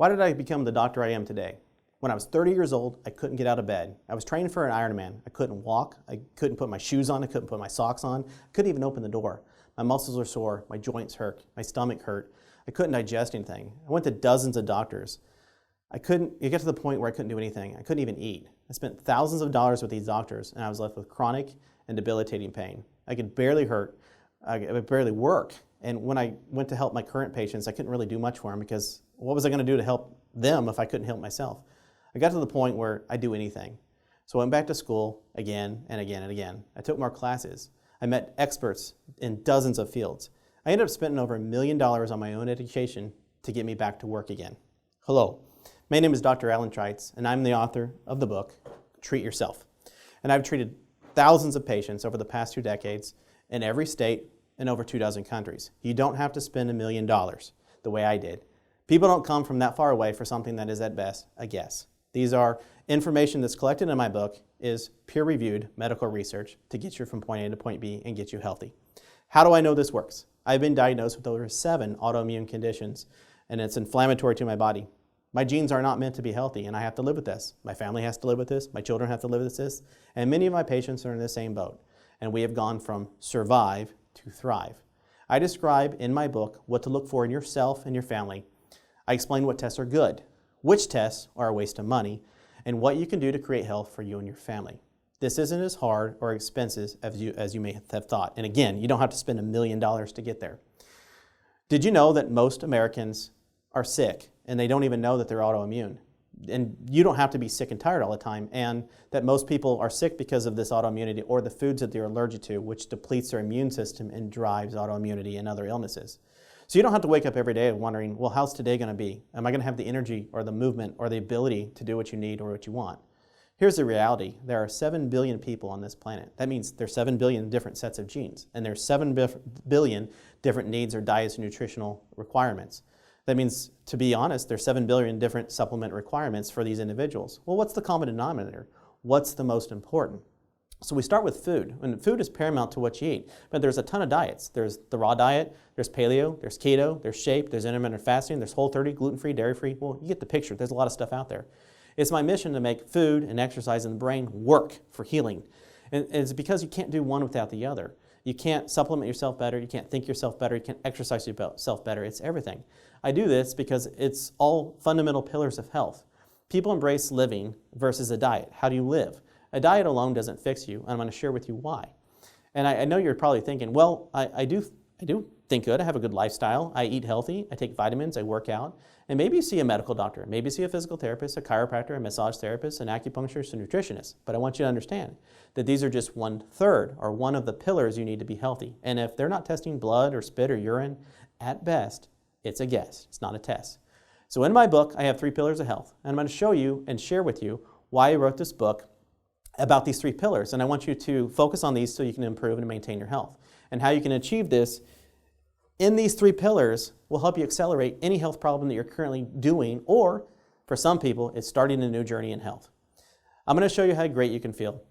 Why did I become the doctor I am today? When I was 30 years old, I couldn't get out of bed. I was training for an Ironman. I couldn't walk. I couldn't put my shoes on. I couldn't put my socks on. I couldn't even open the door. My muscles were sore. My joints hurt. My stomach hurt. I couldn't digest anything. I went to dozens of doctors. You get to the point where I couldn't do anything. I couldn't even eat. I spent thousands of dollars with these doctors, and I was left with chronic and debilitating pain. I could barely I could barely work. And when I went to help my current patients, I couldn't really do much for them because what was I going to do to help them if I couldn't help myself? I got to the point where I'd do anything. So I went back to school again and again and again. I took more classes. I met experts in dozens of fields. I ended up spending over $1 million on my own education to get me back to work again. Hello, my name is Dr. Alan Trites, and I'm the author of the book, Treat Yourself. And I've treated thousands of patients over the past 2 decades in every state and over 24 countries. You don't have to spend $1 million the way I did. People don't come from that far away for something that is at best a guess. These are information that's collected in my book is peer-reviewed medical research to get you from point A to point B and get you healthy. How do I know this works? I've been diagnosed with over 7 autoimmune conditions, and it's inflammatory to my body. My genes are not meant to be healthy, and I have to live with this. My family has to live with this. My children have to live with this. And many of my patients are in the same boat. And we have gone from survive to thrive. I describe in my book what to look for in yourself and your family. I explain what tests are good, which tests are a waste of money, and what you can do to create health for you and your family. This isn't as hard or expensive as you may have thought. And again, you don't have to spend $1 million to get there. Did you know that most Americans are sick and they don't even know that they're autoimmune? And you don't have to be sick and tired all the time, and that most people are sick because of this autoimmunity or the foods that they're allergic to, which depletes their immune system and drives autoimmunity and other illnesses. So you don't have to wake up every day wondering, well, how's today going to be? Am I going to have the energy or the movement or the ability to do what you need or what you want? Here's the reality. There are 7 billion people on this planet. That means there's 7 billion different sets of genes, and there's 7 billion different needs or diets and nutritional requirements. That means, to be honest, there's 7 billion different supplement requirements for these individuals. Well, what's the common denominator? What's the most important? So we start with food, and food is paramount to what you eat. But there's a ton of diets. There's the raw diet, there's paleo, there's keto, there's shape, there's intermittent fasting, there's Whole30, gluten-free, dairy-free. Well, you get the picture. There's a lot of stuff out there. It's my mission to make food and exercise in the brain work for healing. And it's because you can't do one without the other. You can't supplement yourself better, you can't think yourself better, you can't exercise yourself better. It's everything. I do this because it's all fundamental pillars of health. People embrace living versus a diet. How do you live? A diet alone doesn't fix you, and I'm going to share with you why. And I know you're probably thinking, well, I do think good, I have a good lifestyle, I eat healthy, I take vitamins, I work out, and maybe you see a medical doctor, maybe you see a physical therapist, a chiropractor, a massage therapist, an acupuncturist, a nutritionist. But I want you to understand that these are just 1/3 or one of the pillars you need to be healthy. And if they're not testing blood or spit or urine, at best, it's a guess, it's not a test. So in my book, I have 3 pillars of health, and I'm going to show you and share with you why I wrote this book about these 3 pillars. And I want you to focus on these so you can improve and maintain your health. And how you can achieve this in these 3 pillars will help you accelerate any health problem that you're currently doing, or for some people, it's starting a new journey in health. I'm going to show you how great you can feel.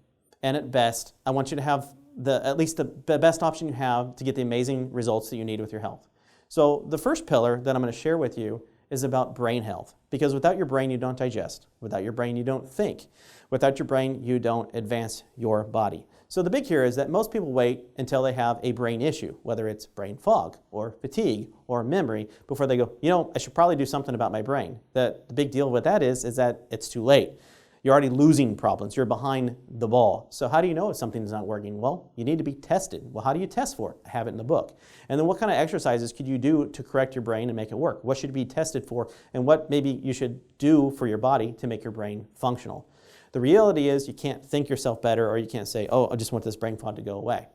And at best, I want you to have at least the best option you have to get the amazing results that you need with your health. So the first pillar that I'm going to share with you is about brain health. Because without your brain, you don't digest. Without your brain, you don't think. Without your brain, you don't advance your body. So the big here is that most people wait until they have a brain issue, whether it's brain fog or fatigue or memory, before they go, I should probably do something about my brain. The big deal with that is that it's too late. You're already losing problems. You're behind the ball. So how do you know if something's not working? Well, you need to be tested. Well, how do you test for it? I have it in the book. And then what kind of exercises could you do to correct your brain and make it work? What should it be tested for? And what maybe you should do for your body to make your brain functional? The reality is you can't think yourself better, or you can't say, oh, I just want this brain fog to go away.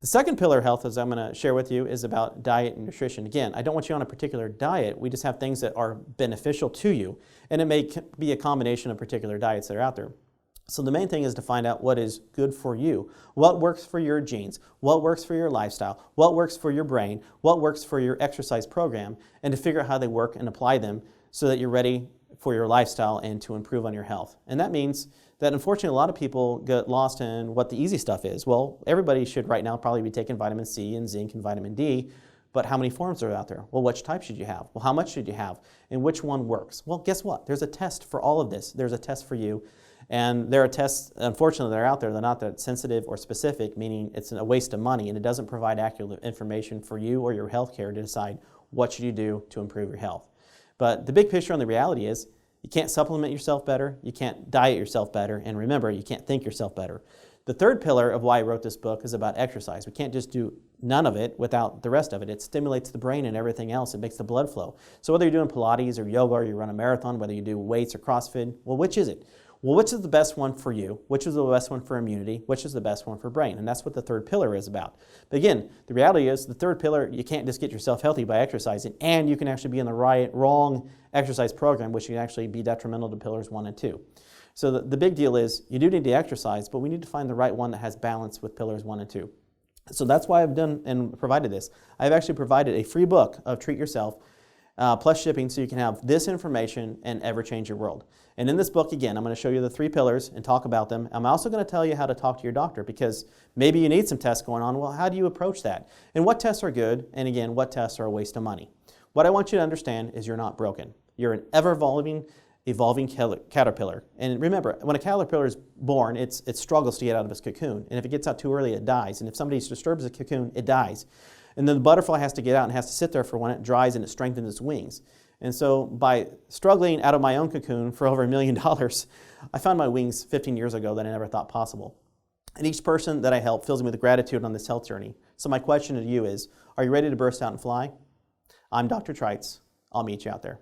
The second pillar of health, as I'm going to share with you, is about diet and nutrition. Again, I don't want you on a particular diet. We just have things that are beneficial to you, and it may be a combination of particular diets that are out there. So the main thing is to find out what is good for you, what works for your genes, what works for your lifestyle, what works for your brain, what works for your exercise program, and to figure out how they work and apply them so that you're ready for your lifestyle and to improve on your health. And that means that unfortunately a lot of people get lost in what the easy stuff is. Well, everybody should right now probably be taking vitamin C and zinc and vitamin D, But how many forms are out there? Well, which type should you have? Well, how much should you have? And which one works? Well, guess what? There's a test for all of this. There's a test for you. And there are tests, unfortunately, that are out there. They're not that sensitive or specific, meaning it's a waste of money, and it doesn't provide accurate information for you or your health care to decide what should you do to improve your health. But the big picture on the reality is you can't supplement yourself better, you can't diet yourself better, and remember, you can't think yourself better. The third pillar of why I wrote this book is about exercise. We can't just do none of it without the rest of it. It stimulates the brain and everything else. It makes the blood flow. So whether you're doing Pilates or yoga or you run a marathon, whether you do weights or CrossFit, well, which is it? Well, which is the best one for you? Which is the best one for immunity? Which is the best one for brain? And that's what the third pillar is about. But again, the reality is the third pillar, you can't just get yourself healthy by exercising, and you can actually be in the wrong exercise program, which can actually be detrimental to pillars 1 and 2. So the big deal is you do need to exercise, but we need to find the right one that has balance with pillars 1 and 2. So that's why I've done and provided this. I've actually provided a free book of Treat Yourself, plus shipping, so you can have this information and ever change your world. And in this book, again, I'm going to show you the 3 pillars and talk about them. I'm also going to tell you how to talk to your doctor, because maybe you need some tests going on. Well, how do you approach that? And what tests are good? And again, what tests are a waste of money? What I want you to understand is you're not broken. You're an evolving caterpillar. And remember, when a caterpillar is born, it struggles to get out of its cocoon. And if it gets out too early, it dies. And if somebody disturbs the cocoon, it dies. And then the butterfly has to get out and has to sit there for when it dries and it strengthens its wings. And so by struggling out of my own cocoon for over $1 million, I found my wings 15 years ago that I never thought possible. And each person that I help fills me with gratitude on this health journey. So my question to you is, are you ready to burst out and fly? I'm Dr. Trites. I'll meet you out there.